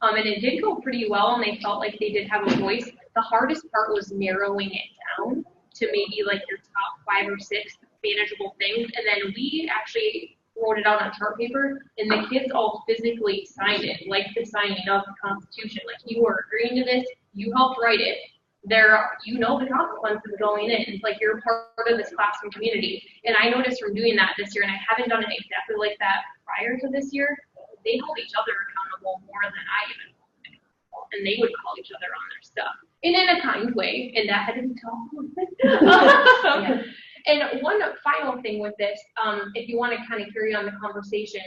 And it did go pretty well, and they felt like they did have a voice. The hardest part was narrowing it down to maybe like your top 5 or 6 manageable things, and then we actually wrote it out on chart paper, and the kids all physically signed it, like the signing of the Constitution. Like, you are agreeing to this, you helped write it. You know the consequences going in. It's like you're part of this classroom community. And I noticed from doing that this year, and I haven't done it exactly like that prior to this year, they held each other accountable more than I even held. And they would call each other on their stuff. And in a kind way, and that had to be tough. Yeah. And one final thing with this, if you want to kind of carry on the conversation,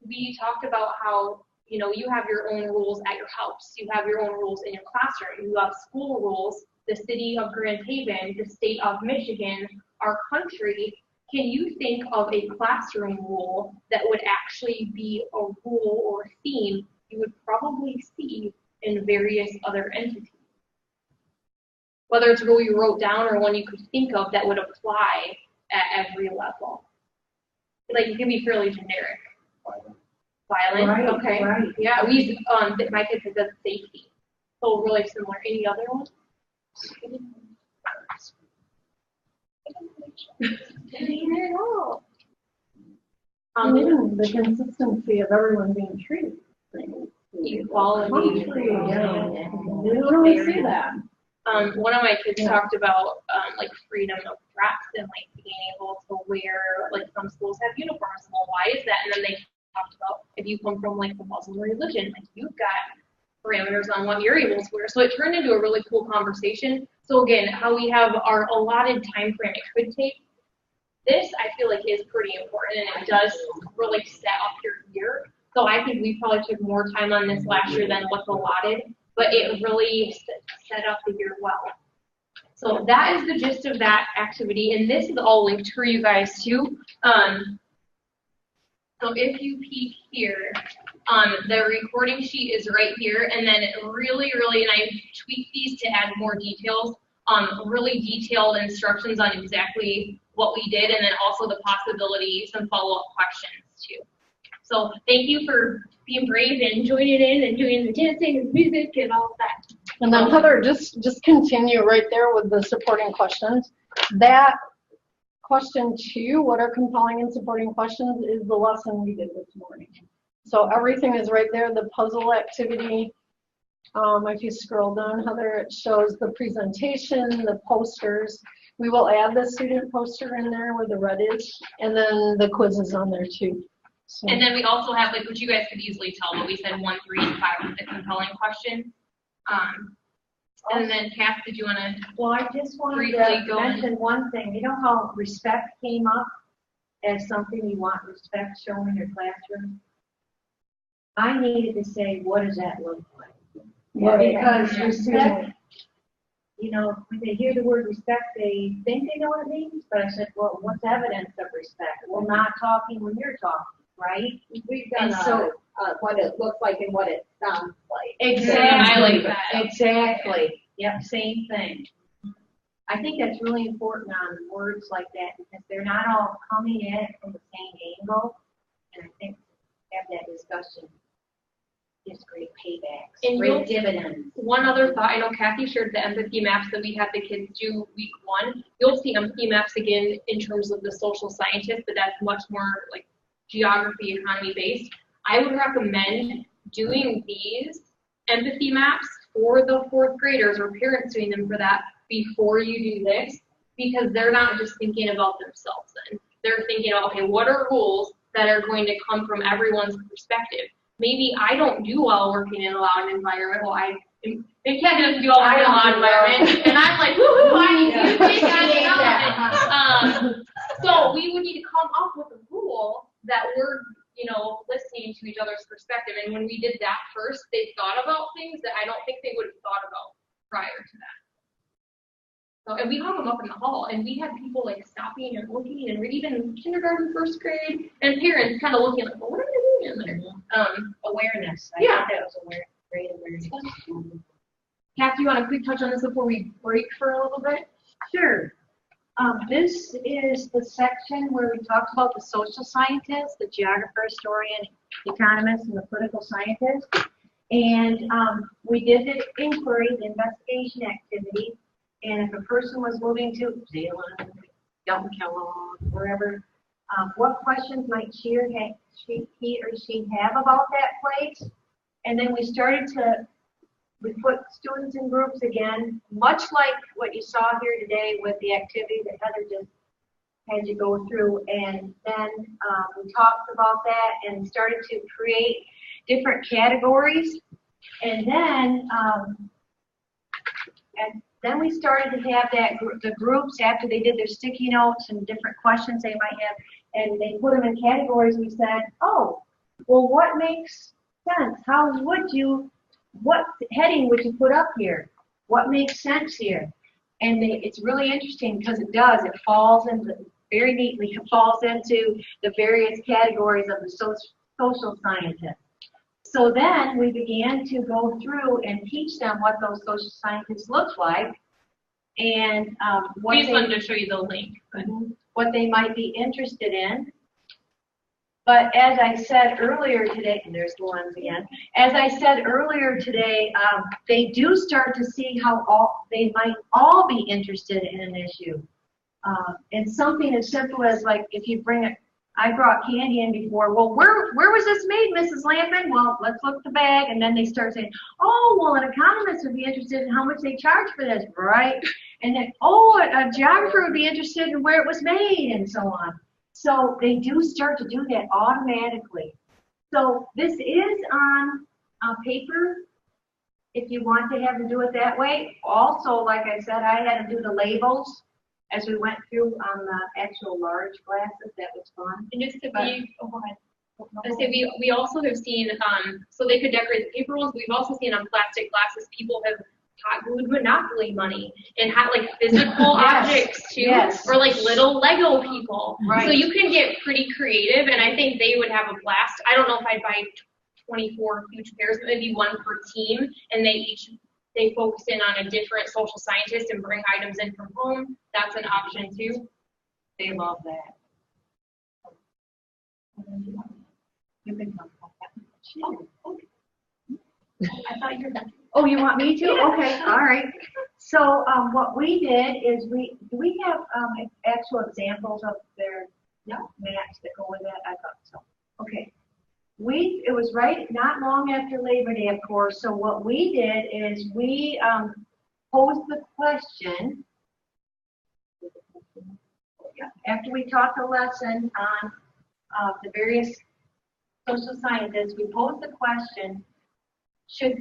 we talked about how, you know, you have your own rules at your house. You have your own rules in your classroom. You have school rules, the city of Grand Haven, the state of Michigan, our country. Can you think of a classroom rule that would actually be a rule or theme you would probably see in various other entities? Whether it's a rule you wrote down or one you could think of that would apply at every level. Like, it can be fairly generic. Violent, right, okay. Right. Yeah, we my kids have done safety. So really similar. Any other one? At all. The consistency of everyone being treated. Equality. Yeah. We don't really see that. One of my kids talked about like freedom of dress and like being able to wear, like some schools have uniforms. Well, why is that? And then they talked about if you come from like the Muslim religion, like you've got parameters on what you're able to wear. So it turned into a really cool conversation. So again, how we have our allotted time frame it could take. This I feel like is pretty important, and it does really set up your year. So I think we probably took more time on this last year than what's allotted, but it really set up the year well. So that is the gist of that activity, and this is all linked for you guys too. So if you peek here, the recording sheet is right here, and then really, and I tweaked these to add more details, really detailed instructions on exactly what we did, and then also the possibility, some follow-up questions too. So thank you for being brave and joining in and doing the dancing and music and all of that. And then Heather, just continue right there with the supporting questions. That question 2, what are compelling and supporting questions, is the lesson we did this morning. So everything is right there, the puzzle activity. If you scroll down, Heather, it shows the presentation, the posters. We will add the student poster in there where the red is, and then the quiz is on there too. So. And then we also have, like, which you guys could easily tell, but we said 1, 3, and 5 with the compelling question. And then, Kath, did you want to? Well, I just wanted to mention one thing. You know how respect came up as something you want respect shown in your classroom? I needed to say, what does that look like? Yeah, because respect, you know, when they hear the word respect, they think they know what it means. But I said, well, what's evidence of respect? Well, not talking when you're talking. Right? We've done what it looks like and what it sounds like. Exactly. I like that. Exactly. Yep, same thing. I think that's really important on words like that because they're not all coming at it from the same angle. And I think have that discussion gives great paybacks, and great dividends. One other thought, I know Kathy shared the empathy maps that we had the kids do week 1. You'll see empathy maps again in terms of the social scientists, but that's much more like geography, economy based. I would recommend doing these empathy maps for the 4th graders or parents doing them for that before you do this, because they're not just thinking about themselves then. They're thinking, okay, what are rules that are going to come from everyone's perspective? Maybe I don't do well working in a loud environment. Well, they can't just do well working in a loud environment. And I'm like, woohoo, I need to take that. So we would need to come up with a rule that we're, you know, listening to each other's perspective. And when we did that first, they thought about things that I don't think they would have thought about prior to that. So, and we hung them up in the hall, and we had people like stopping and looking, and even kindergarten, 1st grade, and parents kind of looking like, well, what are they doing in there? Awareness. Yeah. I think that was great awareness. Kath, do you want to quick touch on this before we break for a little bit? Sure. This is the section where we talked about the social scientists, the geographer, historian, economist, and the political scientist. And we did the inquiry, the investigation activity, and if a person was moving to Zeeland, Dalton, Kellogg, wherever, what questions might he or she have about that place? And then we started to, we put students in groups again, much like what you saw here today with the activity that Heather just had you go through. And then we talked about that and started to create different categories. And then we started to have the groups after they did their sticky notes and different questions they might have, and they put them in categories. We said, oh, well, what makes sense? What heading would you put up here? What makes sense here? And it's really interesting because it falls into, very neatly, it falls into the various categories of the social scientists. So then we began to go through and teach them what those social scientists look like, and We just wanted to show you the link. what they might be interested in. But as I said earlier today, and there's the ones again, as I said earlier today, they do start to see how they might all be interested in an issue. And something as simple as, like, if you I brought candy in before, well, where was this made, Mrs. Lampman? Well, let's look at the bag, and then they start saying, oh, well, an economist would be interested in how much they charge for this, right? And then, oh, a geographer would be interested in where it was made, and so on. So they do start to do that automatically. So this is on paper, if you want to have them do it that way. Also, like I said, I had to do the labels as we went through on the actual large glasses. That was fun. And just to be, we also have seen, so they could decorate the paper rolls. We've also seen on plastic glasses, people have glued Monopoly money and had like physical objects too, or like little Lego people. Right. So you can get pretty creative, and I think they would have a blast. I don't know if I'd buy 24 huge pairs, but maybe one per team, and they focus in on a different social scientist and bring items in from home. That's an option too. They love that. You can come. Oh, okay. I thought you were done. Oh, you want me to? Okay, all right. So what we did is do we have actual examples of their maps that go with that? I thought so. Okay. It was not long after Labor Day, of course. So what we did is we posed the question after we taught the lesson on the various social scientists. We posed the question: tell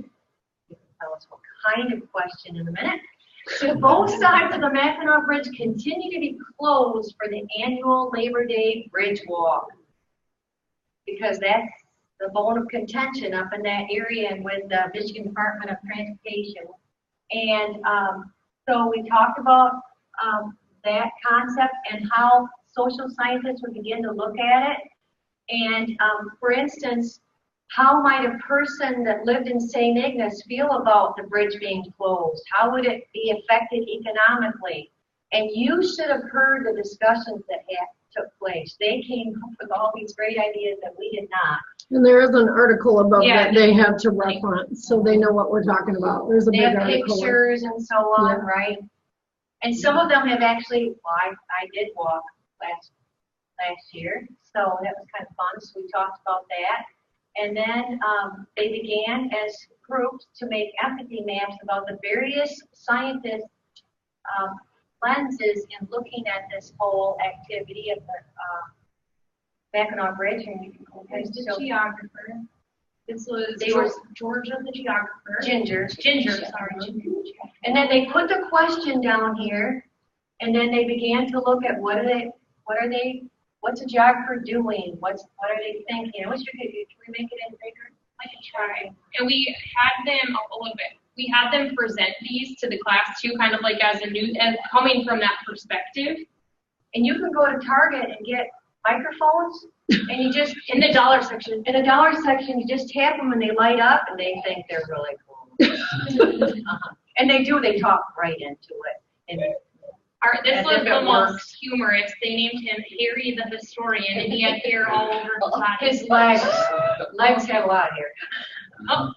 us what kind of question in a minute. Should both sides of the Mackinac Bridge continue to be closed for the annual Labor Day Bridge Walk? Because that's the bone of contention up in that area and with the Michigan Department of Transportation. And so we talked about that concept and how social scientists would begin to look at it. And for instance, how might a person that lived in St. Ignace feel about the bridge being closed? How would it be affected economically? And you should have heard the discussions that took place. They came up with all these great ideas that we did not. And there is an article about that they have to reference, so they know what we're talking about. There's a big article. They have pictures and so on, right? And some of them have actually, I did walk last year, so that was kind of fun. So we talked about that. And then they began as groups to make empathy maps about the various scientists' lenses in looking at this whole activity of the Mackinac Bridge. And you can go ahead and The geographer. This was Georgia, the geographer. Ginger, sorry. And then they put the question down here, and then they began to look at what's a geographer doing? What are they thinking? I wish can we make it any bigger? I can try. And we had them a little bit. We had them present these to the class too, kind of like as coming from that perspective. And you can go to Target and get microphones, and you just in the dollar section. In the dollar section, you just tap them and they light up, and they think they're really cool. And they do. They talk right into it. And this was the most humorous. They named him Harry the Historian, and he had hair all over his body. His legs have a lot of hair. Oh,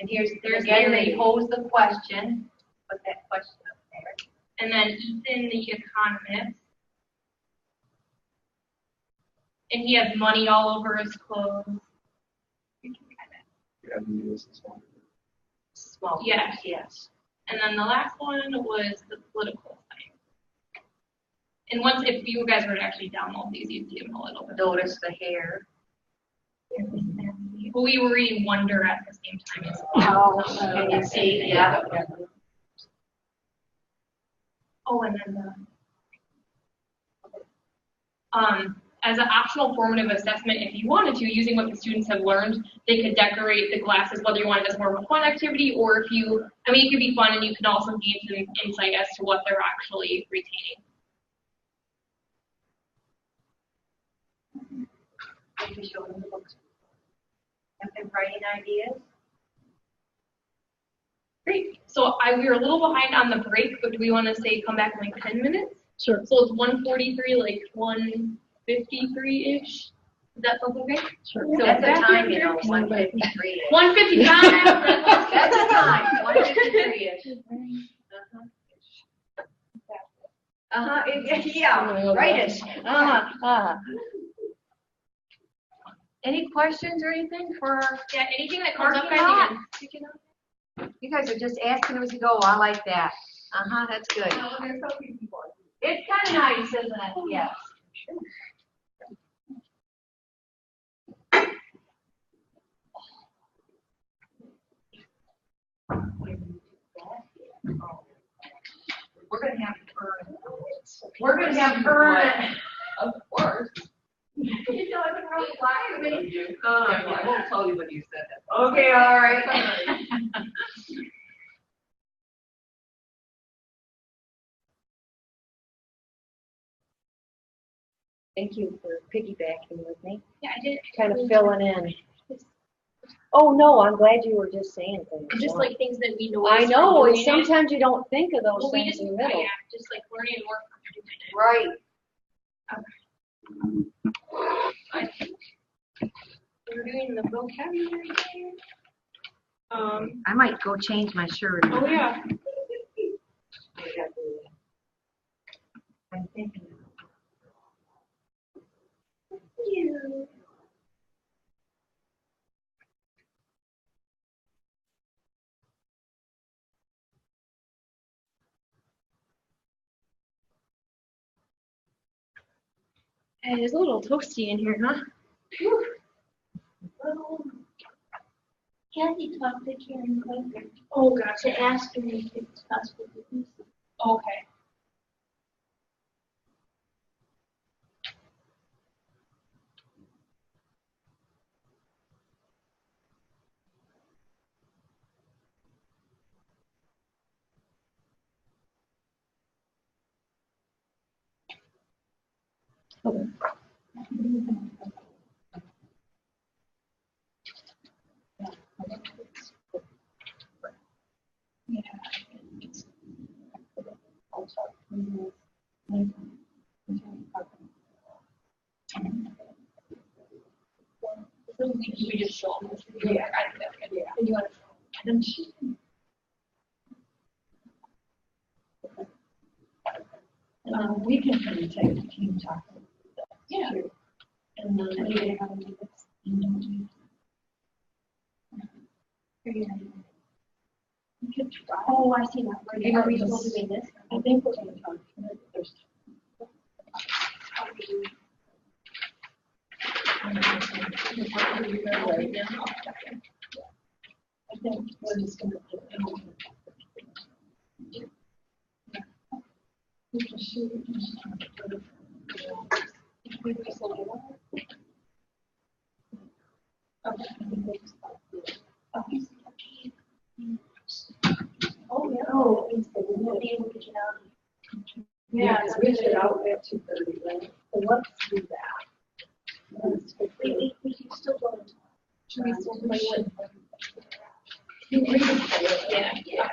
And here's, There's again, Larry. they pose the question, put that question up there. And then Ethan, the economist. And he has money all over his clothes. Small. Yes. Yes. And then the last one was the political thing. And once, if you guys were to actually download these, you'd see them a little bit. Notice the hair. But we were reading Wonder at the same time as Oh, Can you see? Yeah. Oh, and then as an optional formative assessment, if you wanted to, using what the students have learned, they could decorate the glasses, whether you want it as more of a fun activity or if you, I mean, it could be fun and you can also gain some insight as to what they're actually retaining. Maybe show them the books. Have them writing ideas. Great. So we were a little behind on the break, but do we want to say come back in like 10 minutes? Sure. So it's 1:43, like 1:53-ish. Does that sound okay? Sure. So That's a back time, in you know, here. 1:53. 1:55. That's a time, 1:53-ish. Yeah, right-ish. Any questions or anything for, Yeah, anything that comes up, Parking guys, lot. you can. you guys are just asking as you go, I like that. That's good. It's kind of nice, isn't it? Yes. We're gonna have to earn it. We're gonna have to earn it. Of course. You know, I've been really flying with me. I won't tell you when you said that. Okay, all right. Thank you for piggybacking with me, Yeah, I did. kind of filling in. Oh, no, I'm glad you were just saying things. Just no. like things that we know. I know, and sometimes you don't think of those Well, we things just, in the middle. yeah, just like learning more from doing it. Right. We're doing the vocabulary here. I might go change my shirt. Oh yeah. I'm thinking. It is a little toasty in here, huh? Kathy talked to Karen Quaker Oh, gotcha. to ask her if it's possible to do so. Okay. We just show them. Yeah. I think that's good. And you want to. We can kind of take the team talk. Yeah. And then we have a meeting. We could try. Oh, I see that. Are we supposed to do this? I think we're going to talk. There's I think we're just going to. Oh, yeah. Oh, it's the remote able to get out. Yeah, it's we should out at 2:30, right? So let's do that. We can still go. Should we still play with? Yeah. Yeah.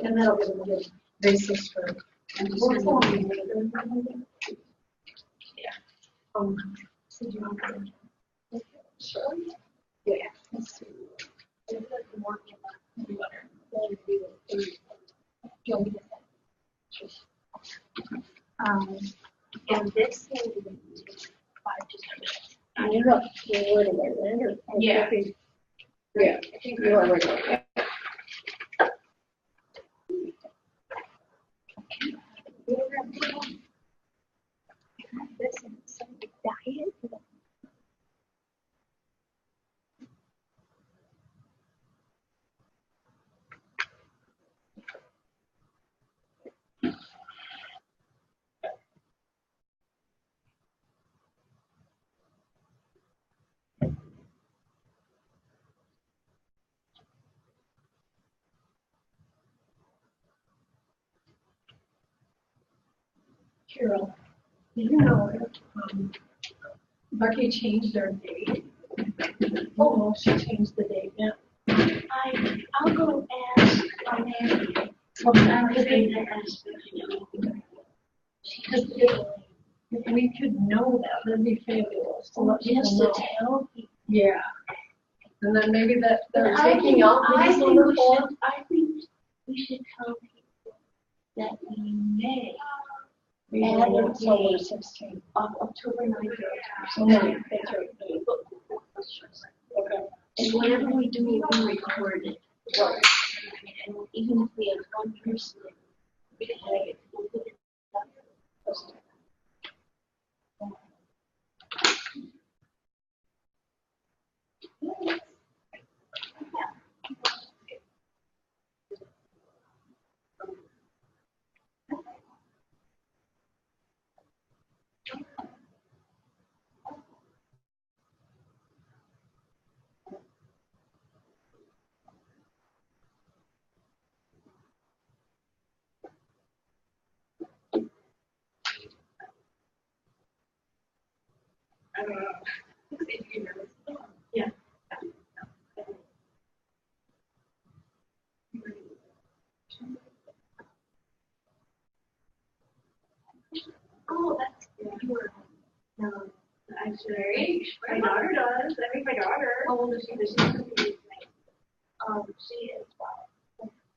And that'll be a good basis for. So do you want to- Sure. Yeah. Let's see. to do it. Do you want me to say? And this thing is 5 to 7. You're up, you're right away, right? Or- Yeah. Yeah, you are right away. This is some diet. Carol, do you know if, Becky changed their date? Oh, she changed the date, yeah. I'll go ask my nanny. I'm going to ask Because if we could know that, that'd be fabulous. To let people just to know. tell people. Yeah. And then maybe that they're I taking think- out I these think number we four. should- I think we should tell people that we may add a October day 16th. of October 9th. So, yeah, that's right. Okay. And whatever we do, we record it. Right. And even if we have one person, we can have it. We'll put it up. Yeah. Oh, that's your, Actually, my daughter does. I think my daughter. how old is she? She is 12.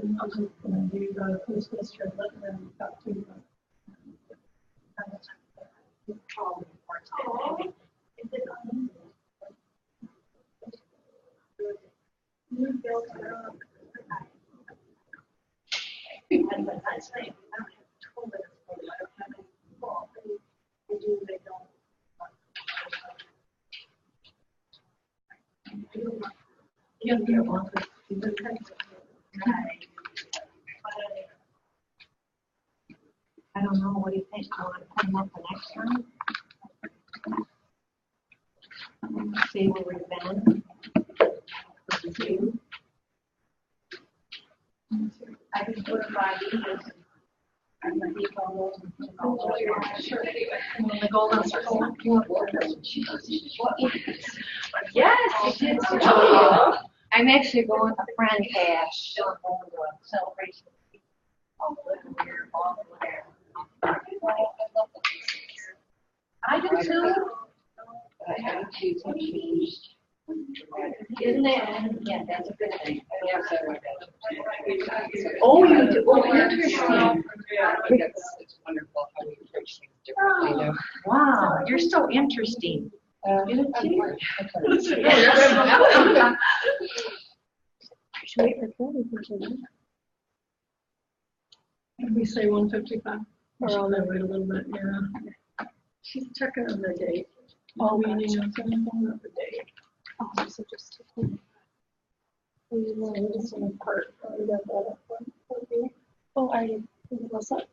And I'm just gonna do the police district, let them talk to you. Yeah, yeah, well, I don't know, what do you think? I want to put them up the next time? See where we've been. I can put it by because I'm the people. Sure. And when the golden circle, you want to. Yes, it did. I'm actually going to friend cash. Celebration. I do too. I have to change. Isn't it? Yeah, that's a good thing. Oh, you do. Oh, interesting. It's wonderful how we approach things differently. though. Wow, you're so interesting. Should we wait for 40%? Did we say 1:55? Or I'll wait a little bit, yeah. She's checking on the date. All meeting on the date. Oh, so just. We want to listen in part. We got that up one. Okay. Oh, are you? What's that?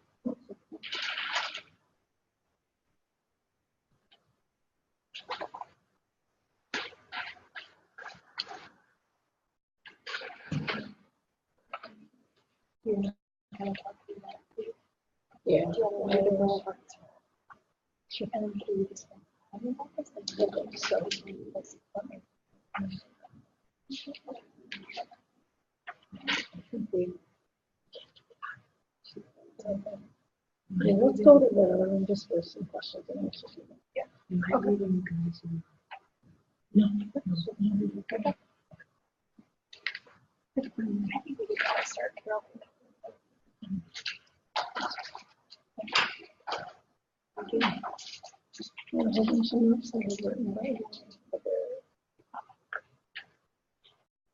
Yeah. Yeah, let's go to the, and just for some questions and answers. Yeah. Okay. No. Okay. I think we gotta start, Carol.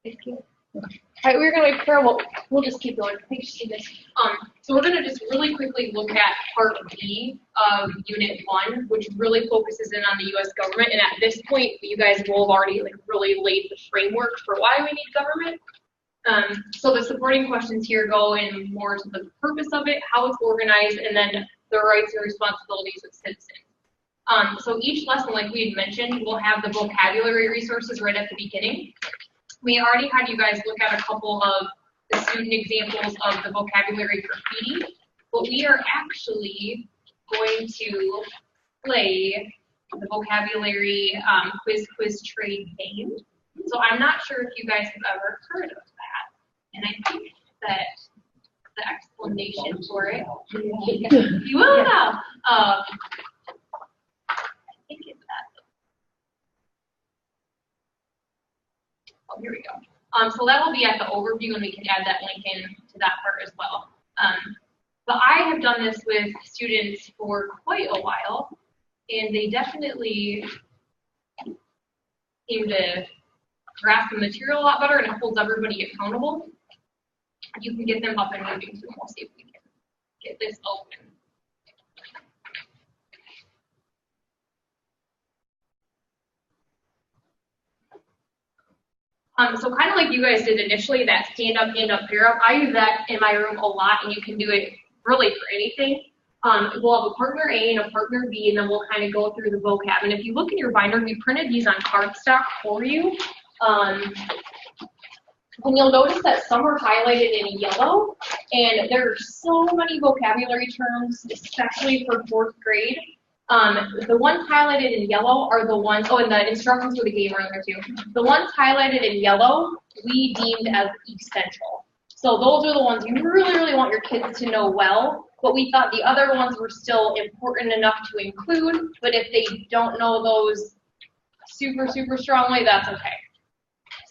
Thank you. All right, we're gonna wait for, we'll just keep going. Thanks, Stephen. So we're gonna just really quickly look at part B of Unit 1, which really focuses in on the U.S. government. And at this point, you guys will have already really laid the framework for why we need government. So the supporting questions here go in more to the purpose of it, how it's organized, and then the rights and responsibilities of citizens. So each lesson, like we had mentioned, will have the vocabulary resources right at the beginning. We already had you guys look at a couple of the student examples of the vocabulary graffiti, but we are actually going to play the vocabulary quiz trade game. So I'm not sure if you guys have ever heard of that, and I think that the explanation for it, you will now. I think it's that. Oh, here we go. So that will be at the overview, and we can add that link in to that part as well. But I have done this with students for quite a while, and they definitely seem to grasp the material a lot better, and it holds everybody accountable. You can get them up and moving too. We'll see if we can get this open. So kind of like you guys did initially, that stand up, hand up, pair up. I use that in my room a lot, and you can do it really for anything. We'll have a partner A and a partner B, and then we'll kind of go through the vocab. And if you look in your binder, we printed these on cardstock for you. And you'll notice that some are highlighted in yellow, and there are so many vocabulary terms, especially for 4th grade. The ones highlighted in yellow are the ones, oh, and the instructions for the game are in there too. The ones highlighted in yellow, we deemed as essential. So those are the ones you really, really want your kids to know well, but we thought the other ones were still important enough to include, but if they don't know those super, super strongly, that's okay.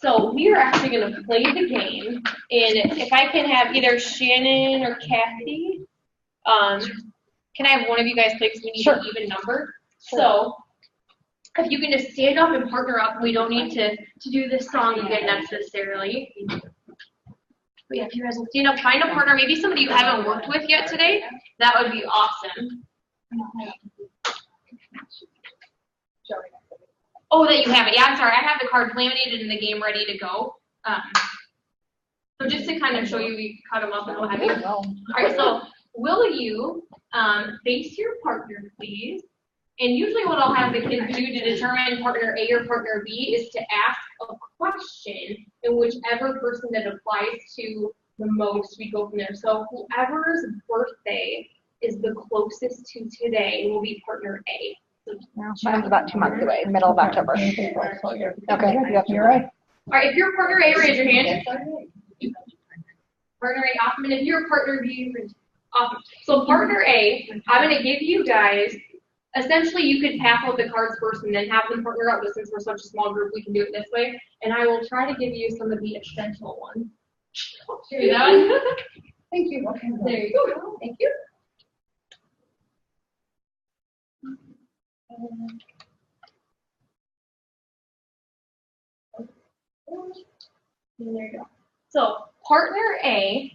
So we are actually going to play the game, and if I can have either Shannon or Kathy, can I have one of you guys play, because we need an even number? Sure. So if you can just stand up and partner up, we don't need to do this song again necessarily. But yeah, if you guys will stand up, find a partner, maybe somebody you haven't worked with yet today, that would be awesome. Oh, that you have it. Yeah, I'm sorry. I have the cards laminated and the game ready to go. So just to kind of show you, we cut them up and what have you. All right, so will you face your partner, please? And usually what I'll have the kids do to determine partner A or partner B is to ask a question, and whichever person that applies to the most, we go from there. So whoever's birthday is the closest to today will be partner A. Mine's about 2 months away, middle of October. Okay, you're right. All right, if you're partner A, raise your hand. Partner A, awesome. And if you're partner B, awesome. So partner A, I'm going to give you guys, essentially you could pass out the cards first and then have them partner up, but since we're such a small group, we can do it this way. And I will try to give you some of the essential ones. See that? Thank you. There you go. Thank you. And there you go. So partner A,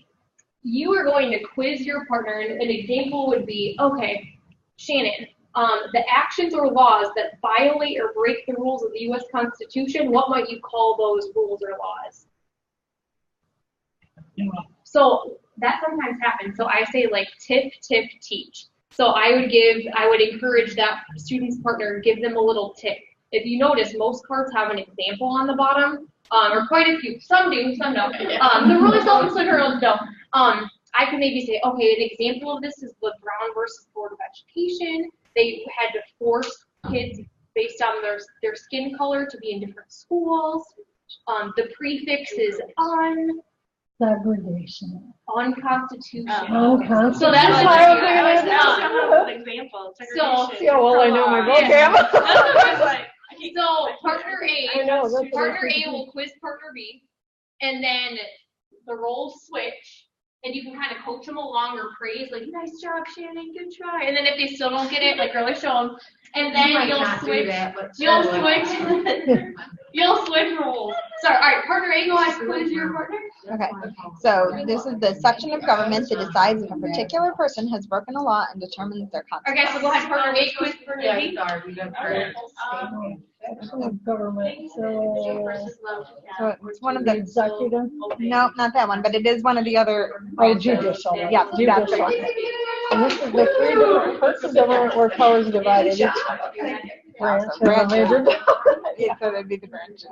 you are going to quiz your partner. An example would be, okay, Shannon, the actions or laws that violate or break the rules of the U.S. Constitution, what might you call those rules or laws? So that sometimes happens. So I say like tip, tip, teach. So I would encourage that student's partner, give them a little tip. If you notice, most cards have an example on the bottom, or quite a few. Some do, some don't. The really self-employed girls don't. I could maybe say, okay, an example of this is the Brown versus Board of Education. They had to force kids based on their skin color to be in different schools. The prefix is Segregation. unconstitutional. Unconstitutional. So that's why I was Yeah. thinking of that. Example, So- Yeah, well, I know my Yeah. vocab. So partner I A, know, that's what I partner was A will quiz partner B, and then the roles switch, and you can kind of coach them along or praise, like, nice job, Shannon, good try. And then if they still don't get it, like really show them, and then you'll switch. You'll switch roles. Sorry, all right, partner A, go ahead, quiz your partner. Okay, so this is the section of government that decides if a particular person has broken a law and determines their Okay, consequences. so go ahead, partner A, quiz partner B. Section of government, so So it's one of the the, executive, no, not that one, but it is one of the other. oh, judicial. Yeah, that's the Judicial. one. And this is the three different parts of government where powers divided. Each branch has a major. Yeah, so that'd be the branches.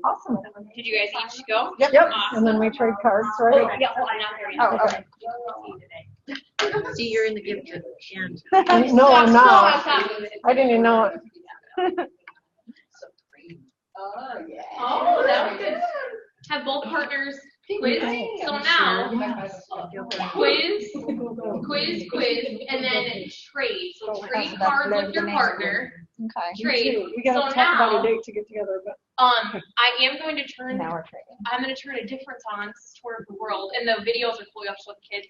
Awesome. Did you guys each go? Yep, and then we trade cards, right? Yeah, well, I'm not there yet. Oh, okay. See, you're in the gift and. No, I'm not. Stop. I didn't even know it. Oh, yeah. Oh, that was good. Have both partners quiz. So now, quiz, and then trade. So trade cards with your partner. Okay, Trade. We gotta So talk about now, a date to get together, but. I am going to turn. now we're trading. I'm going to turn a difference on. This is tour of the world, and the videos are fully up to the kids.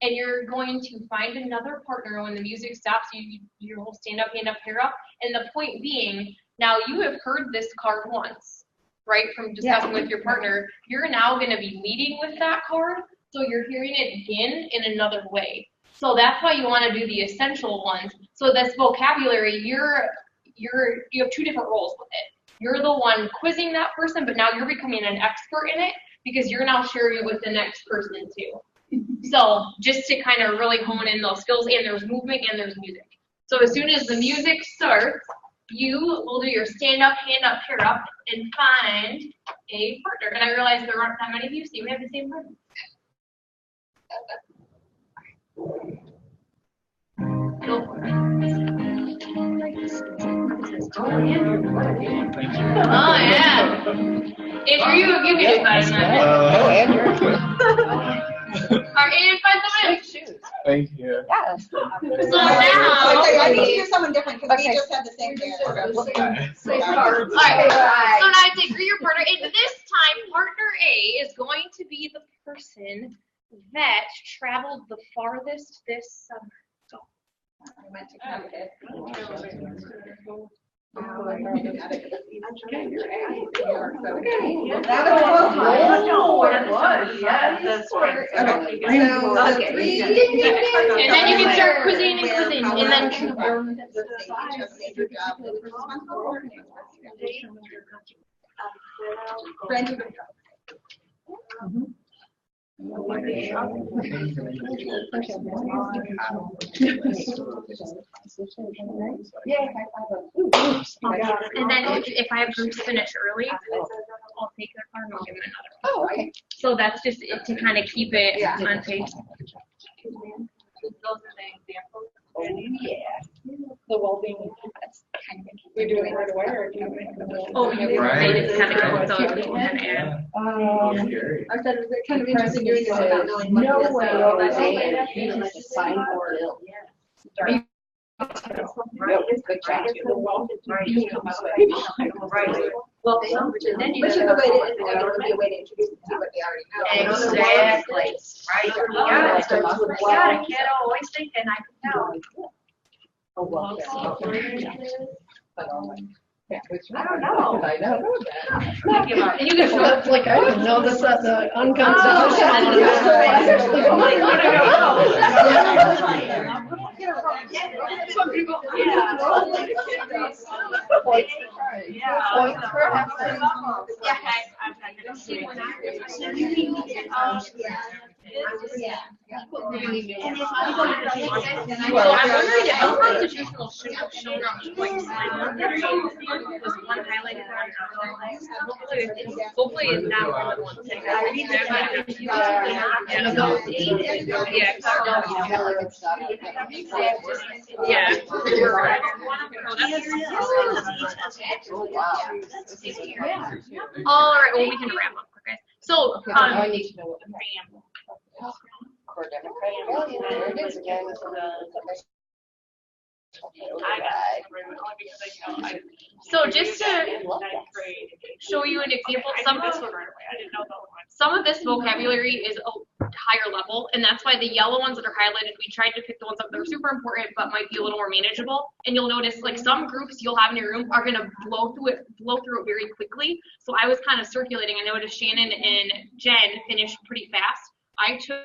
And you're going to find another partner when the music stops. You will stand up, hand up, pair up. And the point being, now you have heard this card once, right? From discussing with your partner. You're now going to be leading with that card, so you're hearing it again in another way. So that's why you want to do the essential ones. So this vocabulary, you have two different roles with it. You're the one quizzing that person, but now you're becoming an expert in it because you're now sharing it with the next person too. So just to kind of really hone in those skills, and there's movement and there's music. So as soon as the music starts, you will do your stand up, hand up, pair up, and find a partner. And I realize there aren't that many of you, so you have the same partner. Go for it. Oh yeah. Andrew, you can do that in that. Alright, and find someone else. Thank you. Yeah. So now, I need to hear someone different because we Okay. just had the same thing. alright, so now I say agree your partner, and this time partner A is going to be the person that traveled the farthest this summer. I went to Connecticut. And then you can start quizzing and quizzing, and then confirm. And then if I have groups finish early, I'll take their card and I'll give them another. Oh, okay. So that's just it to kind of keep it on pace. The well-being. We do it right away, or do you? Oh, you can say it's kind of so people can add. I said, it's kind of interesting doing this without knowing what No it is. way. So that's all. Well, then you should go way to, be a way to introduce them to what they already know. Exactly, right, you got it, you got it, kiddo, always thinking I can tell. I don't know. I know. And you can show That's like, I didn't know this at the Yeah. So I'm wondering if unconstitutional should have shown up twice. Was one highlighted one not? Hopefully it's not one of the ones. Yeah. All right, well, we can wrap up, okay? So, I need to know what core democratic value, there it is again. so just to show you an example, some of this vocabulary is a higher level, and that's why the yellow ones that are highlighted, we tried to pick the ones that are super important but might be a little more manageable. And you'll notice like some groups you'll have in your room are gonna blow through it very quickly. So I was kind of circulating. I noticed Shannon and Jen finished pretty fast. I took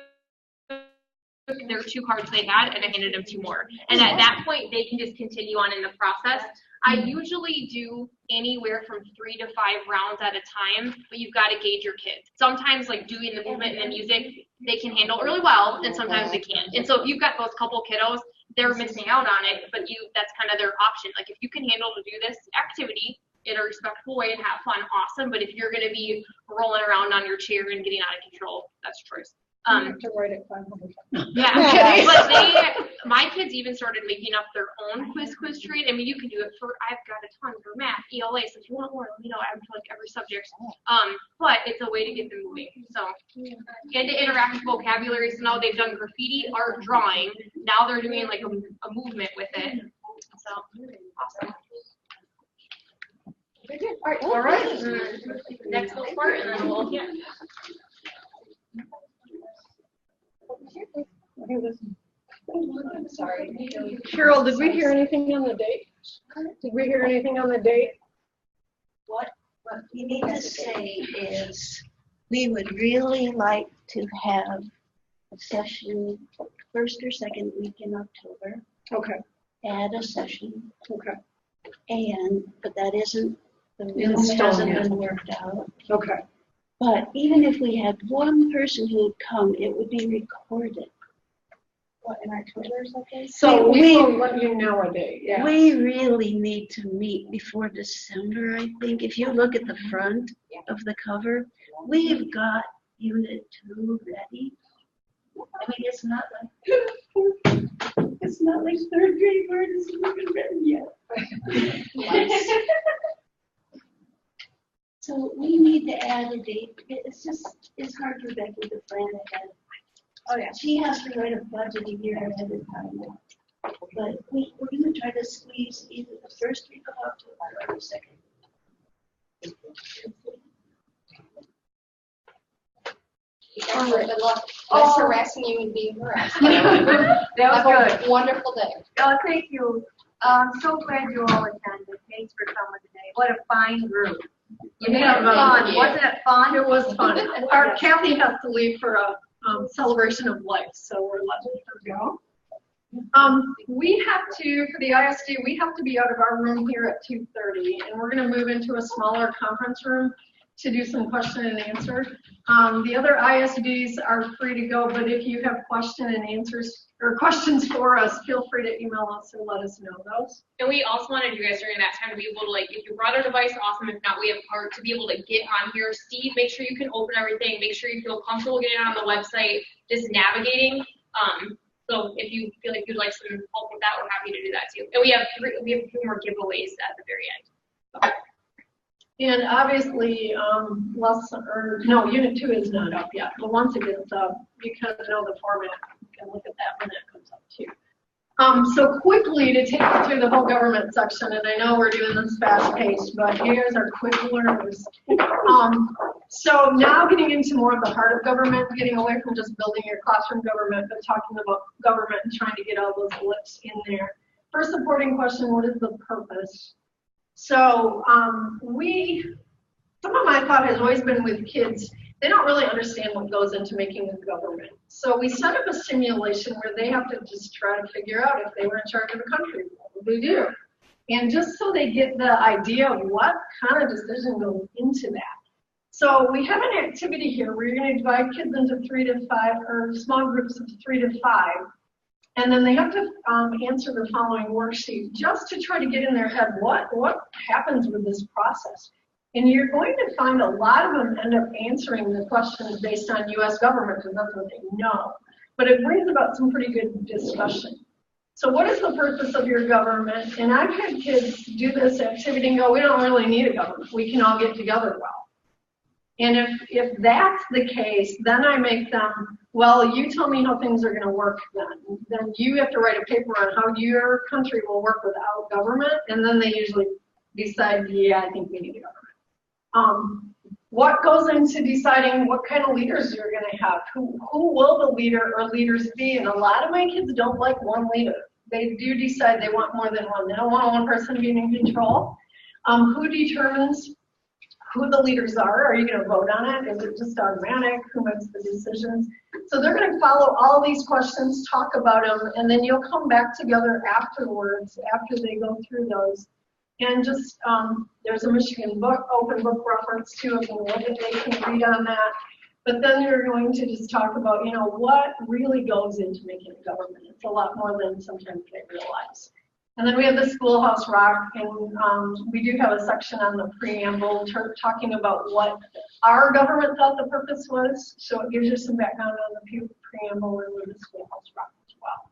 their 2 cards they had and I handed them 2 more. And at that point they can just continue on in the process. I usually do anywhere from 3 to 5 rounds at a time, but you've got to gauge your kids. Sometimes like doing the movement and the music, they can handle really well, and sometimes they can't. And so if you've got those couple kiddos, they're missing out on it, but that's kind of their option. Like if you can handle to do this activity in a respectful way and have fun, awesome. But if you're going to be rolling around on your chair and getting out of control, that's choice. To write it 500 times. Yeah, but my kids even started making up their own quiz trade. I mean, you can do it I've got a ton for math, ELA, so if you want more, I'm for like every subject. But it's a way to get them moving. So, and to interact with vocabulary. So now they've done graffiti, art, drawing. Now they're doing like a movement with it. So, awesome. All right. Next little part, and then we'll, yeah. Sorry. Cheryl, did we hear anything on the date? Did we hear anything on the date? What you need to say is, we would really like to have a session first or second week in October. Okay. Add a session. Okay. But that isn't, the In room stone hasn't yet. been worked out. Okay. But even if we had one person who would come, it would be recorded. What, in our Twitter or something? So we will let you know a date. Yeah. We really need to meet before December, I think. If you look at the front of the cover, we've got Unit 2 ready. I mean, it's not like 3rd grade where it isn't even ready yet. So we need to add a date. It's hard for Becky to plan ahead. Oh yeah. She has to write a budget a year ahead of time. But we're going to try to squeeze either the first week of October or the second. Good luck. Nice harassing you and being harassed. That was Have a wonderful day. Oh, thank you. I'm so glad you all attended. Thanks for coming today. What a fine group. You had fun. Wasn't it fun? It was fun. Our Kathy has to leave for a celebration of life, so we're letting her go. We have to, for the ISD, we have to be out of our room here at 2:30, and we're going to move into a smaller conference room to do some question and answer. The other ISDs are free to go, but if you have question and answers or questions for us, feel free to email us or let us know those. And we also wanted you guys during that time to be able to, like, if you brought a device, awesome. If not, we have part to be able to get on here. Steve, make sure you can open everything. Make sure you feel comfortable getting on the website, just navigating. So if you feel like you'd like some help with that, we're happy to do that too. And we have a few more giveaways at the very end. And obviously, Unit 2 is not up yet, but once it gets up, you kind of know the format. You can look at that when that comes up too. So quickly to take you through the whole government section, and I know we're doing this fast paced, but here's our quick learners. So now getting into more of the heart of government, getting away from just building your classroom government, but talking about government and trying to get all those lips in there. First supporting question, what is the purpose? So some of my thought has always been with kids, they don't really understand what goes into making a government. So we set up a simulation where they have to just try to figure out if they were in charge of a country, what would they do? And just so they get the idea of what kind of decision goes into that. So we have an activity here where you're going to divide kids into 3 to 5, or small groups of 3 to 5. And then they have to answer the following worksheet just to try to get in their head what happens with this process. And you're going to find a lot of them end up answering the questions based on U.S. government because that's what they know. But it brings about some pretty good discussion. So what is the purpose of your government? And I've had kids do this activity and go, we don't really need a government. We can all get together well. And if that's the case, then I make them, well, you tell me how things are going to work then. Then you have to write a paper on how your country will work without government. And then they usually decide, yeah, I think we need a government. What goes into deciding what kind of leaders you're going to have? Who will the leader or leaders be? And a lot of my kids don't like one leader. They do decide they want more than one. They don't want one person being in control. Who determines who the leaders are? Are you going to vote on it? Is it just automatic? Who makes the decisions? So they're going to follow all these questions, talk about them, and then you'll come back together afterwards, after they go through those. And just, there's a Michigan book, open book reference too, if they can read on that. But then you're going to just talk about, what really goes into making a government. It's a lot more than sometimes they realize. And then we have the Schoolhouse Rock, and we do have a section on the preamble talking about what our government thought the purpose was. So it gives you some background on the preamble and with the Schoolhouse Rock as well.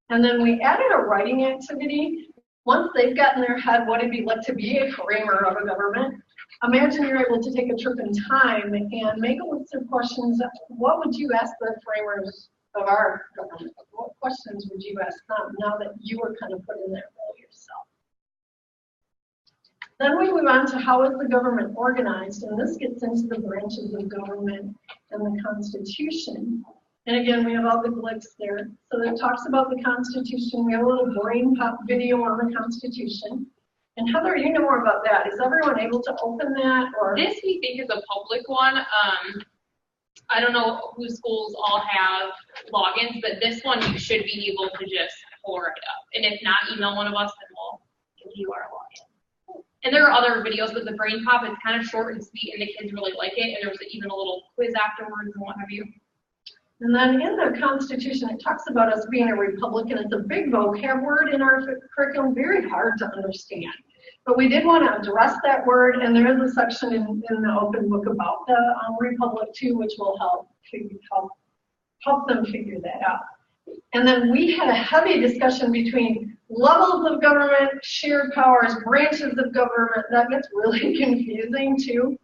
And then we added a writing activity. Once they've got in their head what it'd be like to be a framer of a government, imagine you're able to take a trip in time and make a list of questions. What would you ask the framers of our government? What questions would you ask them now that you were kind of put in that role yourself? Then we move on to how is the government organized, and this gets into the branches of government and the Constitution. And again, we have all the glyphs there. So it talks about the Constitution. We have a little brain pop video on the Constitution. And Heather, you know more about that. Is everyone able to open that? Or this we think is a public one. I don't know whose schools all have logins, but this one you should be able to just pull it up. And if not, email one of us and we'll give you our login. And there are other videos with the brain pop. It's kind of short and sweet, and the kids really like it. And there was even a little quiz afterwards and what have you. And then in the Constitution, it talks about us being a republic, and it's a big vocab word in our curriculum, very hard to understand. But we did want to address that word, and there is a section in the open book about the republic too, which will help them figure that out. And then we had a heavy discussion between levels of government, shared powers, branches of government. That gets really confusing too.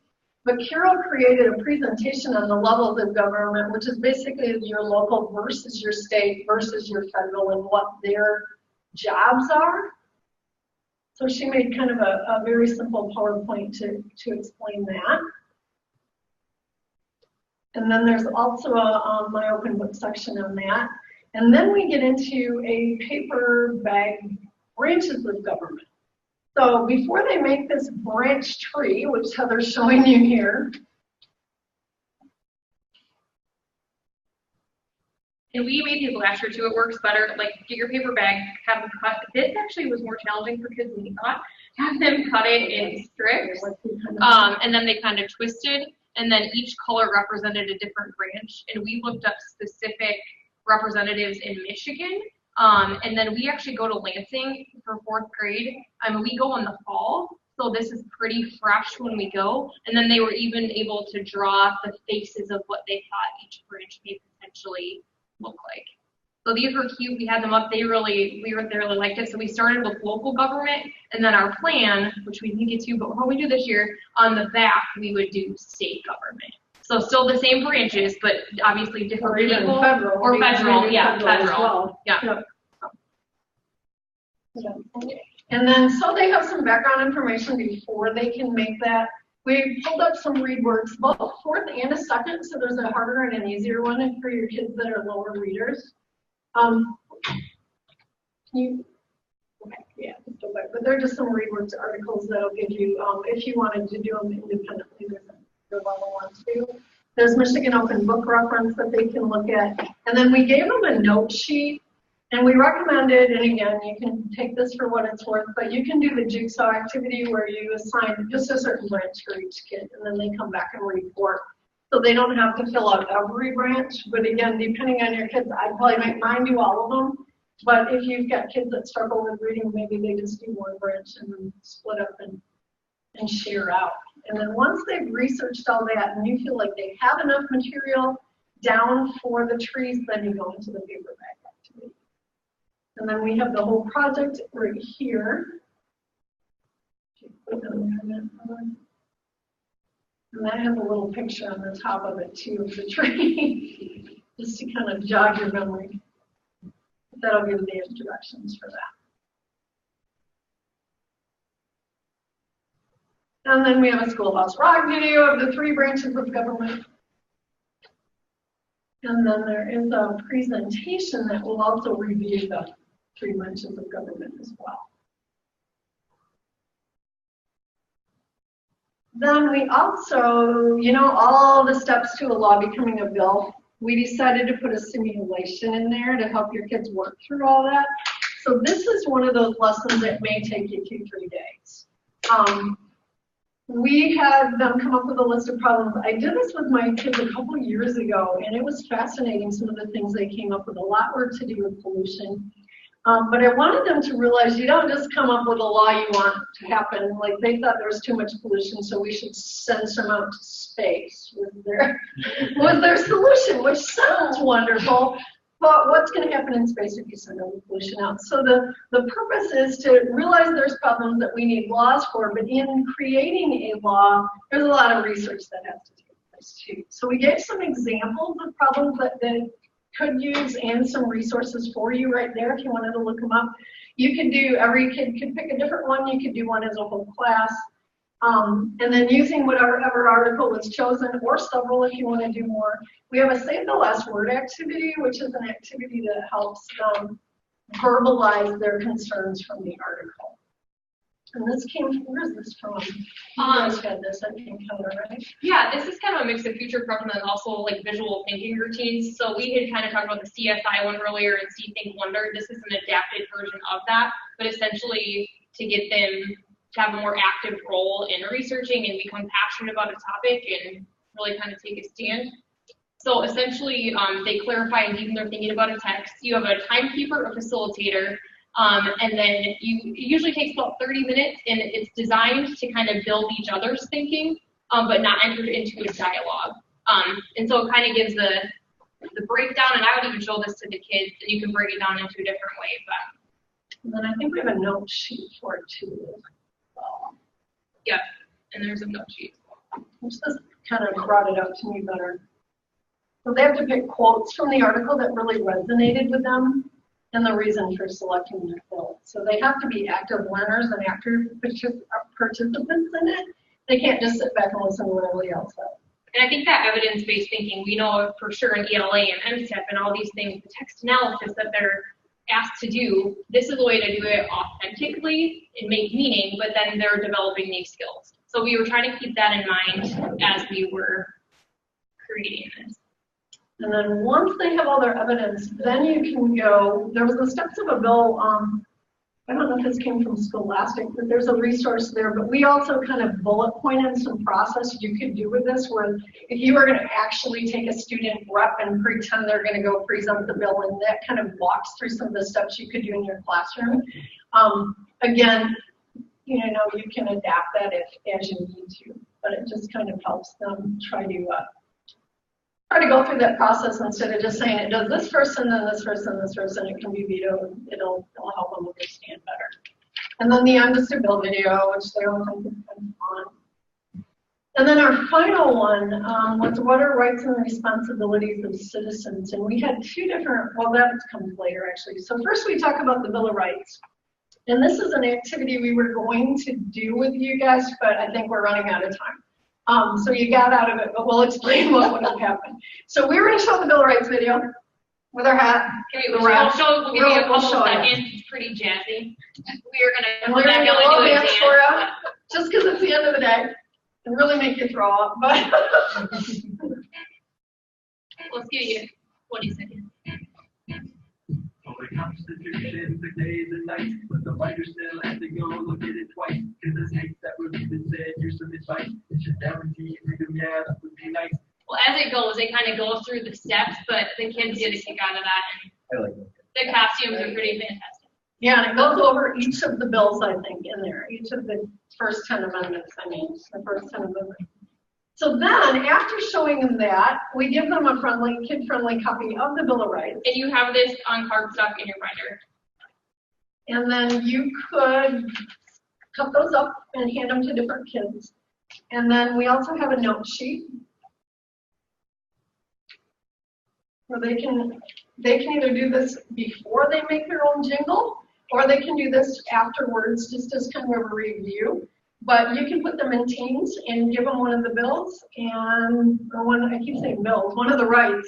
But Carol created a presentation on the levels of government, which is basically your local versus your state versus your federal and what their jobs are. So she made kind of a very simple PowerPoint to explain that. And then there's also my open book section on that. And then we get into a paper bag branches of government. So before they make this branch tree, which Heather's showing you here. And we made people last year too, it works better. Like, get your paper bag, have them cut. This actually was more challenging for kids than we thought. Have them cut it in strips, and then they kind of twisted, and then each color represented a different branch. And we looked up specific representatives in Michigan. And then we actually go to Lansing for 4th grade. We go in the fall, so this is pretty fresh when we go. And then they were even able to draw the faces of what they thought each branch may potentially look like. So these were cute. We had them up. They really liked it. So we started with local government, and then our plan, which we didn't get to, but what we do this year, on the back we would do state government. So still the same branches, but obviously different or even people. Federal. Or federal, yeah, federal. Well. Yeah. Yep. And then, so they have some background information before they can make that. We pulled up some read words, both 4th and a 2nd, so there's a harder and an easier one for your kids that are lower readers. But they're just some read words articles that'll give you, if you wanted to do them independently, there's a level 1 too. There's Michigan Open Book Reference that they can look at. And then we gave them a note sheet And we recommended, and again, you can take this for what it's worth, but you can do the jigsaw activity where you assign just a certain branch for each kid, and then they come back and report. So they don't have to fill out every branch, but again, depending on your kids, I'd probably make mine do all of them. But if you've got kids that struggle with reading, maybe they just do one branch and then split up and share out. And then once they've researched all that and you feel like they have enough material down for the trees, then you go into the paper bag activity. And then we have the whole project right here. And that has a little picture on the top of it too of the tree, just to kind of jog your memory. That'll give the instructions for that. And then we have a Schoolhouse Rock video of the 3 branches of government. And then there is a presentation that will also review the 3 branches of government as well. Then we also, you know, all the steps to a law becoming a bill, we decided to put a simulation in there to help your kids work through all that. So this is one of those lessons that may take you 2-3 days. We had them come up with a list of problems. I did this with my kids a couple years ago, and it was fascinating, some of the things they came up with. A lot were to do with pollution. But I wanted them to realize you don't just come up with a law you want to happen. Like they thought there was too much pollution, so we should send some out to space with their solution, which sounds wonderful. But what's going to happen in space if you send all the pollution out? So the purpose is to realize there's problems that we need laws for, but in creating a law, there's a lot of research that has to take place too. So we gave some examples of problems that they could use and some resources for you right there if you wanted to look them up. You could do, every kid could pick a different one. You could do one as a whole class. And then using whatever article was chosen, or several if you want to do more. We have a Say the Last Word activity, which is an activity that helps them verbalize their concerns from the article. And this came from, where is this from? You guys had this at Encounter, right? Yeah, this is kind of a mix of future prep and then also like visual thinking routines. So we had kind of talked about the CSI one earlier and See, Think, Wonder. This is an adapted version of that, but essentially to get them to have a more active role in researching and become passionate about a topic and really kind of take a stand. So essentially, they clarify and even they're thinking about a text. You have a timekeeper or facilitator, and then it usually takes about 30 minutes, and it's designed to kind of build each other's thinking, but not enter into a dialogue. And so it kind of gives the breakdown, and I would even show this to the kids, and you can break it down into a different way. But and then I think we have a note sheet for it too. Yep, and there's a note sheet. Which just kind of brought it up to me better. So they have to pick quotes from the article that really resonated with them and the reason for selecting their field. So they have to be active learners and active participants in it. They can't just sit back and listen to what everybody else says. And I think that evidence-based thinking, we know for sure in ELA and MSTEP and all these things, the text analysis that they're asked to do, this is a way to do it authentically and make meaning, but then they're developing these skills. So we were trying to keep that in mind as we were creating this. And then once they have all their evidence, then you can go, there was the steps of a bill, I don't know if this came from Scholastic, but there's a resource there, but we also kind of bullet pointed some process you could do with this, where if you were going to actually take a student rep and pretend they're going to go present the bill, and that kind of walks through some of the steps you could do in your classroom. Again, you know, you can adapt that as you need to, but it just kind of helps them try to go through that process instead of just saying it does this first and then this first and this first, and it can be vetoed. It'll help them understand better. And then the Understood Bill video, which they're all kind of on. And then our final one was what are rights and responsibilities of citizens? And we had two different, well, that comes later actually. So first we talk about the Bill of Rights. And this is an activity we were going to do with you guys, but I think we're running out of time. So you got out of it, but we'll explain what would have happened. So we were going to show the Bill of Rights video with our hat. We'll give you a couple seconds. It's pretty jazzy. We're going to dance for you, just because it's the end of the day, and really make you throw up. But let's give you 20 seconds. the Constitution for days and nights, but the writers still have to go look at it twice. Cause the states that were even said, here's some advice. It should guarantee freedom, yeah, that would be nice. Well, as it goes, it kind of goes through the steps, but the kids get a kick out of that, and I like that. the costumes are pretty fantastic. Yeah, and it goes over each of the bills, I think, in there, each of the first 10 amendments, the first 10 amendments. So then, after showing them that, we give them a friendly, kid-friendly copy of the Bill of Rights. And you have this on cardstock in your binder. And then you could cut those up and hand them to different kids. And then we also have a note sheet where they can either do this before they make their own jingle, or they can do this afterwards, just as kind of a review. But you can put them in teams and give them one of the bills, or one, I keep saying bills, one of the rights,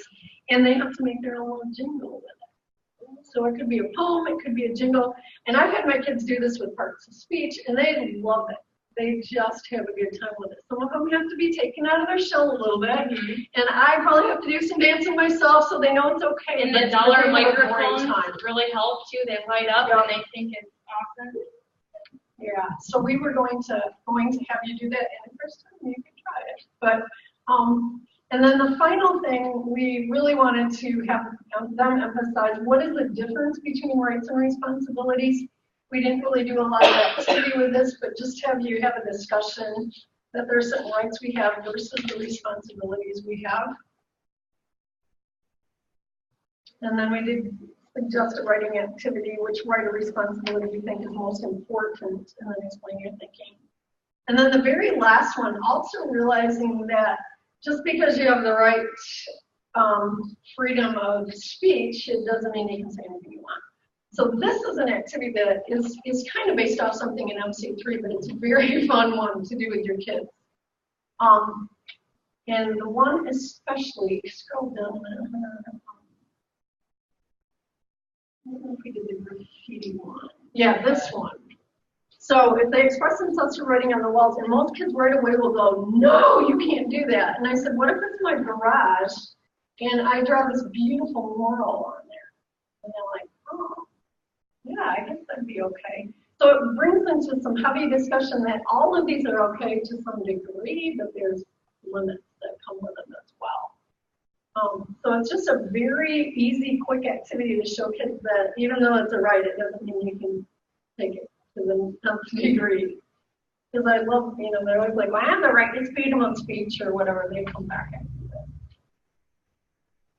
and they have to make their own jingle with it. So it could be a poem, it could be a jingle, and I've had my kids do this with parts of speech, and they love it. They just have a good time with it. Some of them have to be taken out of their shell a little bit, and I probably have to do some dancing myself so they know it's okay. And the dollar microphones really help too. They light up and they think it's awesome. Yeah, so we were going to have you do that, and the first time you could try it. But and then the final thing, we really wanted to have them emphasize what is the difference between rights and responsibilities. We didn't really do a lot of activity with this, but just have you have a discussion that there are certain rights we have versus the responsibilities we have. And then we did suggest a writing activity, which right or responsibility you think is most important, and then explain your thinking. And then the very last one, also realizing that just because you have the right freedom of speech, it doesn't mean you can say anything you want. So this is an activity that is kind of based off something in MC3, but it's a very fun one to do with your kids. And the one especially, scroll down a minute. I don't know if we did the graffiti one. Yeah, this one. So if they express themselves through writing on the walls, and most kids right away will go, no, you can't do that. And I said, what if it's my garage and I draw this beautiful mural on there? And they're like, oh, yeah, I guess that'd be okay. So it brings into some heavy discussion that all of these are okay to some degree, but there's limits that come with them as well. So it's just a very easy, quick activity to show kids that even though it's a right, it doesn't mean you can take it to the nth degree. Because I love, they're always like, well, I have the right to freedom of speech or whatever, they come back and do that.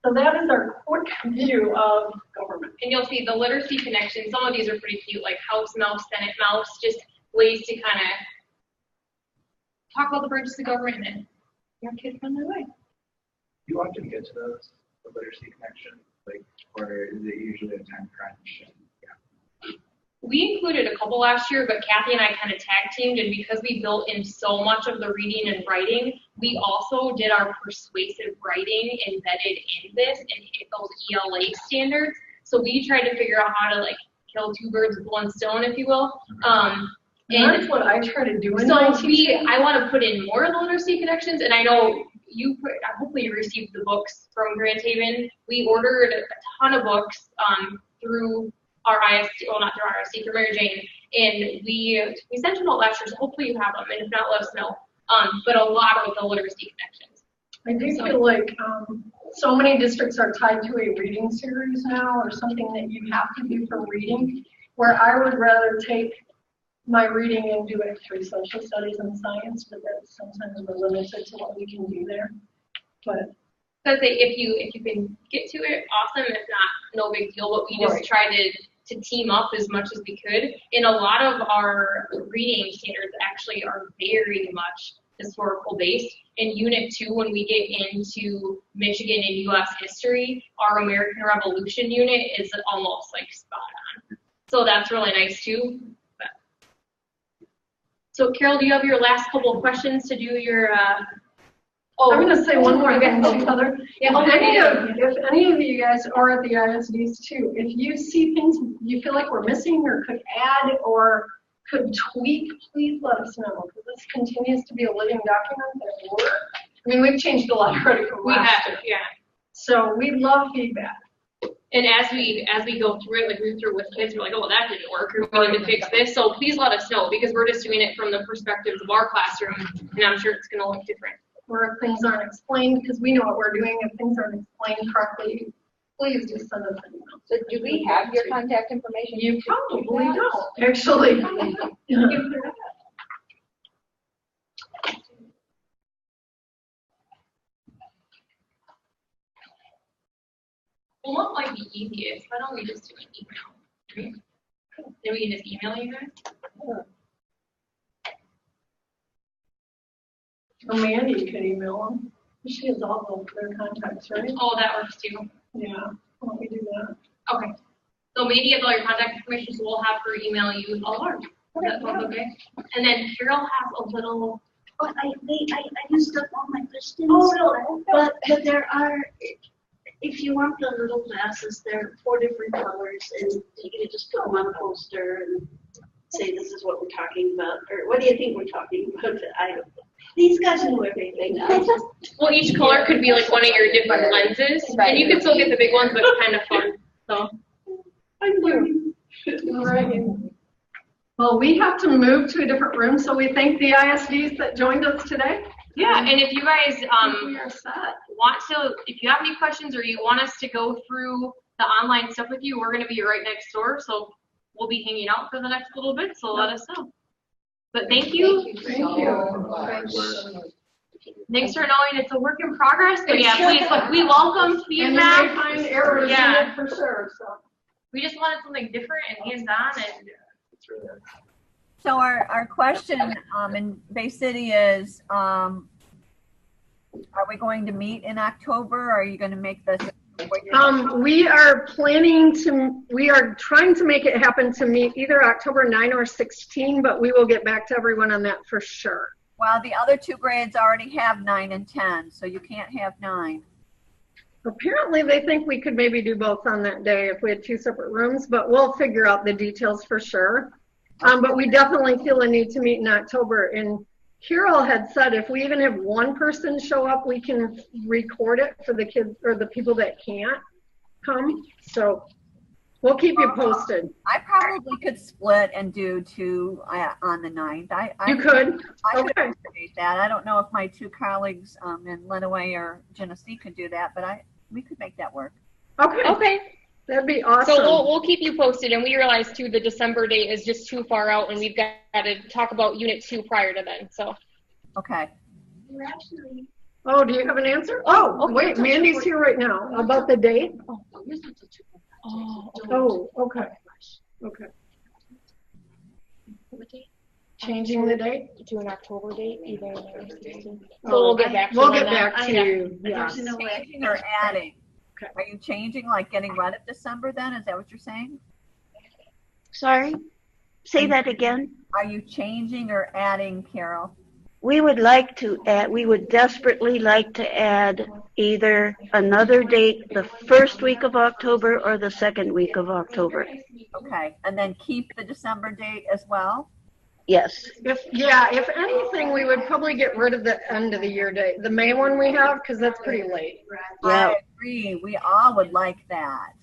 So that is our quick view of government. And you'll see the literacy connection. Some of these are pretty cute, like House Mouse, Senate Mouse, just ways to kind of talk about the branches of government and your kids run their way. Do you often get to those, the literacy connection, or is it usually a time crunch? We included a couple last year, but Kathy and I kind of tag teamed, and because we built in so much of the reading and writing, we also did our persuasive writing embedded in this and hit those ELA standards. So we tried to figure out how to kill two birds with one stone, if you will. And that's what I try to do. So I want to put in more of the literacy connections, and I know hopefully you received the books from Grand Haven. We ordered a ton of books through our ISD, well, not through our ISD, through Mary Jane, and we sent them out last year, so hopefully you have them, and if not, let us know. But a lot of the literacy connections. I do feel like so many districts are tied to a reading series now, or something that you have to do for reading, where I would rather take my reading and do it through social studies and science, but that's sometimes we're limited to what we can do there. But So I'd say if you can get to it, awesome. If not, no big deal. But we just tried to team up as much as we could. And a lot of our reading standards actually are very much historical based. In Unit 2, when we get into Michigan and U.S. history, our American Revolution unit is almost spot on. So that's really nice too. So Carol, do you have your last couple of questions to do your? I'm going to say one more thing to Heather. If any of you guys are at the ISDs too, if you see things you feel like we're missing or could add or could tweak, please let us know, because this continues to be a living document that we've changed a lot already from last year. Yeah. So we love feedback. And as we go through it, like we went through with kids, we're like, oh, well, that didn't work, or we need to fix this. So please let us know, because we're just doing it from the perspectives of our classroom, and I'm sure it's gonna look different. Or if things aren't explained, because we know what we're doing, if things aren't explained correctly, please just send us an email. So do we have your contact information? You probably don't, actually. Well, what might be easiest, why don't we just do an email, right? Then we can just email you guys? Or Mandy could email them. She has all of their contacts, right? Oh, that works too. Yeah, why don't we do that? Okay. So maybe have all your contact information, so we'll have her email you all ours. That sounds okay? And then Carol has a little. But I used up all my questions. Oh, no. But there are, if you want the little glasses, they're 4 different colors, and you can just put them on a poster and say this is what we're talking about, or what do you think we're talking about? I don't know. These guys know everything. Well, each color could be like one of your different lenses, and you can still get the big ones, but it's kind of fun. So. Thank you. All right. Well, we have to move to a different room, so we thank the ISDs that joined us today. Yeah, and if you guys We are set. want to, if you have any questions or you want us to go through the online stuff with you, we're going to be right next door, so we'll be hanging out for the next little bit, so let us know. But thank you. Thank you. Thanks for knowing it's a work in progress, but yeah, please, look, we welcome And you feedback. may find errors in Yeah. it for sure, so. We just wanted something different and hands-on, and So our question in Bay City is, are we going to meet in October? Or are you going to make this? We are trying to make it happen to meet either October 9 or 16, but we will get back to everyone on that for sure. Well, the other 2 grades already have 9 and 10, so you can't have 9. Apparently, they think we could maybe do both on that day if we had 2 separate rooms, but we'll figure out the details for sure. But we definitely feel a need to meet in October. And Carol had said if we even have 1 person show up, we can record it for the kids or the people that can't come. So we'll keep you posted. I probably could split and do 2 on the 9th. You could? I could Okay. accommodate that. I don't know if my 2 colleagues in Lenawee or Genesee could do that, but we could make that work. Okay. okay. That'd be awesome. So we'll keep you posted, and we realize too the December date is just too far out, and we've got to talk about Unit 2 prior to then. So. Okay. Oh, do you have an answer? Oh, wait, Mandy's here right now. About the date? Oh, okay. Okay. Changing the date? Do an October date, either. Oh, we'll get back to We'll you get on that. back to you. Yes. There's no changing or adding. Okay. Are you changing, like getting rid of December then? Is that what you're saying? Sorry, say that again. Are you changing or adding, Carol? We would like to add, we would desperately like to add either another date the first week of October or the second week of October. Okay, and then keep the December date as well? Yes. If anything, we would probably get rid of the end of the year date. The May one we have, because that's pretty late. Yeah. I agree. We all would like that.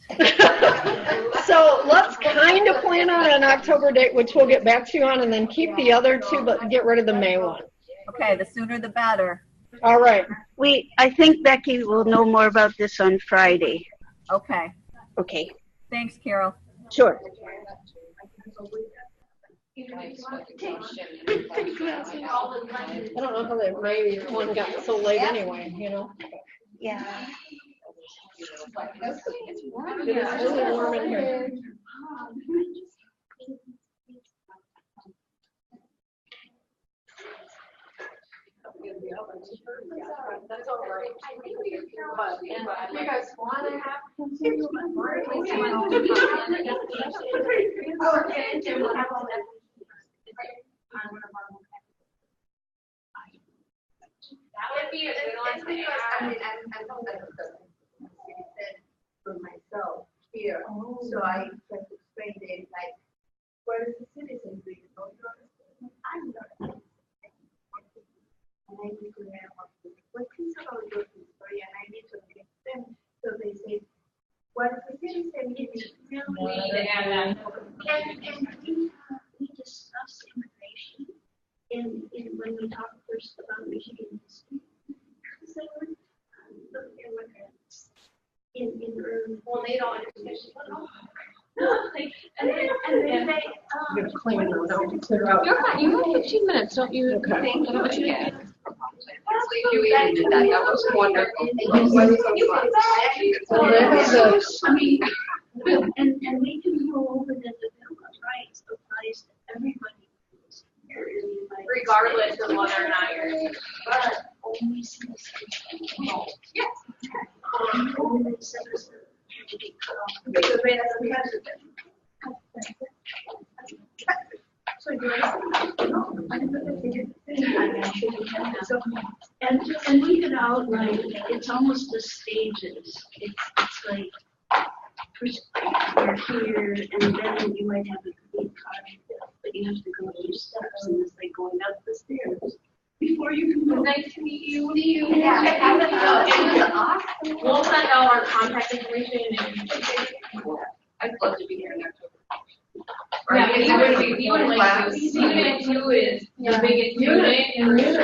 So let's kind of plan on an October date, which we'll get back to you on, and then keep the other 2, but get rid of the May one. Okay, the sooner the better. All right. I think Becky will know more about this on Friday. Okay. Okay. Thanks, Carol. Sure. I don't know how that May one got so late anyway, you know? Yeah. It's really warm in here. That's all right. But if you guys want to have continuous, That would be a good one to add. For myself here, so I try to explain it like, what is the citizen doing? I'm not. And I need to learn what is about your history, and I need to teach them. So they say, what the citizen is really. We need to add that. And we discussed immigration in when we talked first about Michigan history. Because there were immigrants in urban. Well, they don't understand. Like, And then they, I'm gonna clean those out and clear out. You're fine, you have 15 minutes, don't you Okay. think? Yeah. You did that, that was wonderful. Well, there's a- I mean, and we can go over that the Bill of Rights applies to everybody who's here in the United States. Regardless of whether or not you're. But only citizens. Yes. Only citizens to be cut off. So do I? No, I didn't know they did. So, and we could outline, it's almost the stages. It's like, first you're here, and then you might have a green card, but you have to go through steps, and it's like going up the stairs before you can go. Nice to meet you. What do you? Yeah. We'll send out our contact information and. I'd love to be here in October. Yeah, you would like to. Unit 2 is the biggest unit. And Unit 2 is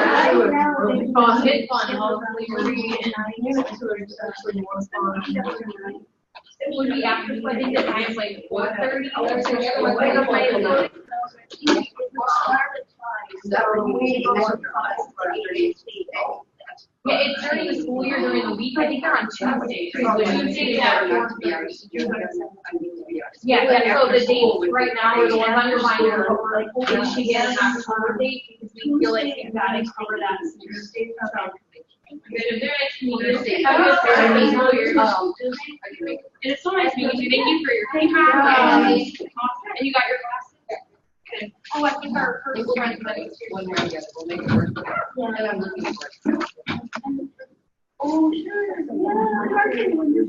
really fun. It's fun, hopefully we're reading. Unit 2 is actually more fun. It would be after, I think the time's like 4:30 or So Yeah, it's during the school year, during the week, I think they're on Tuesdays. So Tuesdays at 4 p.m. Yeah, so the dates right now are the ones on your binder, did she get an October date, because we feel like we've got to cover that. Good, if they're nice to meet you. Have a good Thursday, school year. And it's so nice meeting you, thank you for your feedback, and you got your glasses? Good. Oh, I think our first friend, When we're together, we'll make it work. And I'm looking for it. Oh, sure, yeah.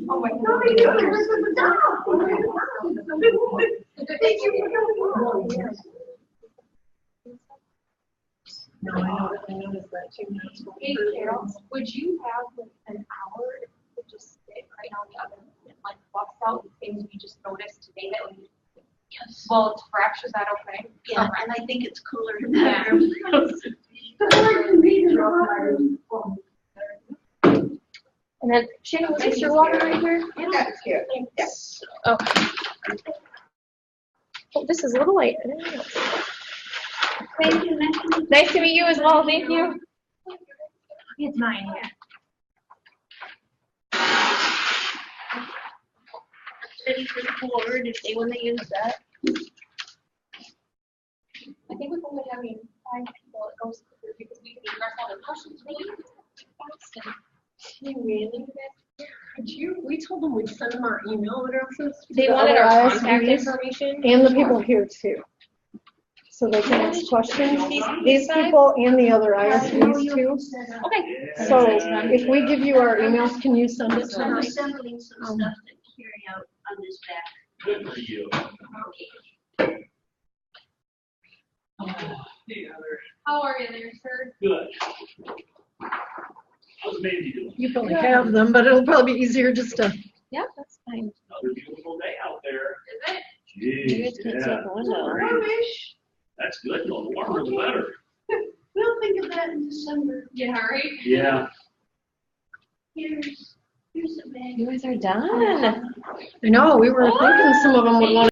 Oh my God. Thank you for coming. No, I noticed that too. Hey Carol, would you have like an hour if we could just sit right on the other, like bust out the things we just noticed today that we, Yes. well, it's fresh, is that okay? Yeah, and I think it's cooler in Yeah. that room. And then Shannon, was this your water right here? That's here. Yes. Okay. Oh, this is a little light. I didn't know. Thank you, Nancy. Nice to meet you as well, thank you. It's mine, yeah. Ready for the board if they want to use that. I think we're only having 5 people, it goes through because we can address all the questions really fast. Really? We told them we'd send them our email addresses. to They the wanted our other contact ISBs, information. and the people here too. So they can ask questions. These people and the other ISBs too. Okay. So if we give you our emails, can you send it to I'm us? assembling some stuff to carry out on this back. Good for you. Hey, Heather. How are you there, sir? Good. How's Mandy doing? You probably have them, but it'll probably be easier just to. Yeah, that's fine. Another beautiful day out there. Is it? Jeez, yeah. That's good, the warmer the better. We'll think of that in December. Yeah, right? Yeah. Here's a bag. You guys are done. I know, we were thinking some of them would want